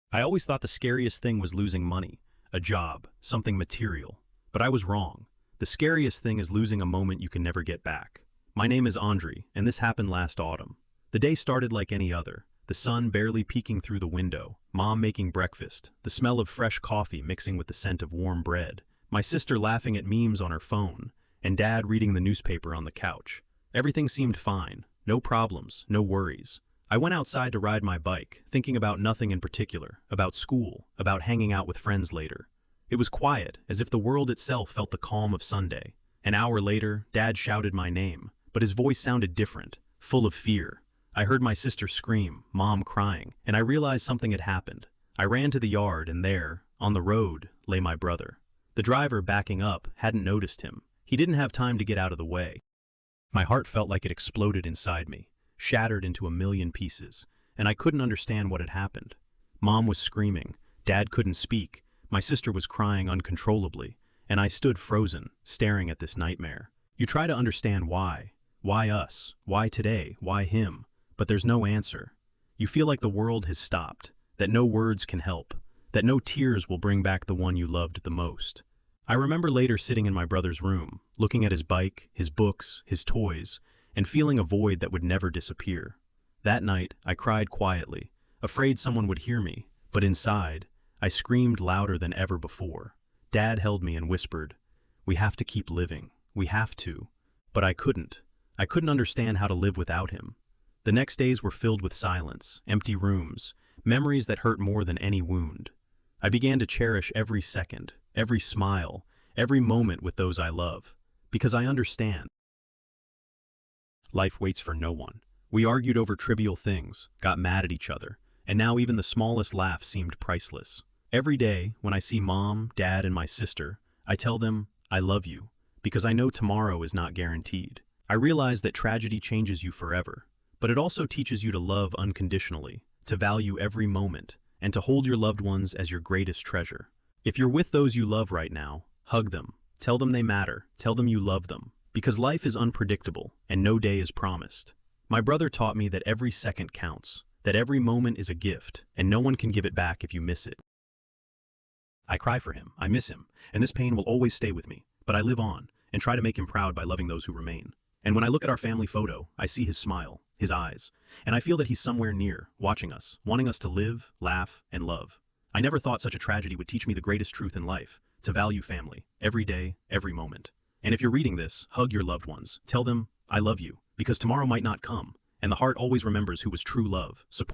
I always thought the scariest thing was losing money, a job, something material. But I was wrong. The scariest thing is losing a moment you can never get back. My name is Andre, and this happened last autumn. The day started like any other. The sun barely peeking through the window, Mom making breakfast, the smell of fresh coffee mixing with the scent of warm bread, my sister laughing at memes on her phone, and Dad reading the newspaper on the couch. Everything seemed fine. No problems, no worries. I went outside to ride my bike, thinking about nothing in particular, about school, about hanging out with friends later. It was quiet, as if the world itself felt the calm of Sunday. An hour later, Dad shouted my name, but his voice sounded different, full of fear. I heard my sister scream, Mom crying, and I realized something had happened. I ran to the yard, and there, on the road, lay my brother. The driver, backing up, hadn't noticed him. He didn't have time to get out of the way. My heart felt like it exploded inside me, shattered into a million pieces, and I couldn't understand what had happened. Mom was screaming, Dad couldn't speak, my sister was crying uncontrollably, and I stood frozen, staring at this nightmare. You try to understand why. Why us? Why today? Why him? But there's no answer. You feel like the world has stopped, that no words can help, that no tears will bring back the one you loved the most. I remember later sitting in my brother's room, looking at his bike, his books, his toys, and feeling a void that would never disappear. That night, I cried quietly, afraid someone would hear me, but inside, I screamed louder than ever before. Dad held me and whispered, "We have to keep living. We have to." But I couldn't. I couldn't understand how to live without him. The next days were filled with silence, empty rooms, memories that hurt more than any wound. I began to cherish every second, every smile, every moment with those I love, because I understand. Life waits for no one. We argued over trivial things, got mad at each other, and now even the smallest laugh seemed priceless. Every day, when I see Mom, Dad, and my sister, I tell them, I love you, because I know tomorrow is not guaranteed. I realize that tragedy changes you forever, but it also teaches you to love unconditionally, to value every moment, and to hold your loved ones as your greatest treasure. If you're with those you love right now, hug them, tell them they matter, tell them you love them, because life is unpredictable and no day is promised. My brother taught me that every second counts, that every moment is a gift, and no one can give it back if you miss it. I cry for him, I miss him, and this pain will always stay with me, but I live on, and try to make him proud by loving those who remain. And when I look at our family photo, I see his smile, his eyes, and I feel that he's somewhere near, watching us, wanting us to live, laugh, and love. I never thought such a tragedy would teach me the greatest truth in life, to value family, every day, every moment. And if you're reading this, hug your loved ones, tell them, I love you, because tomorrow might not come, and the heart always remembers who was true love, support.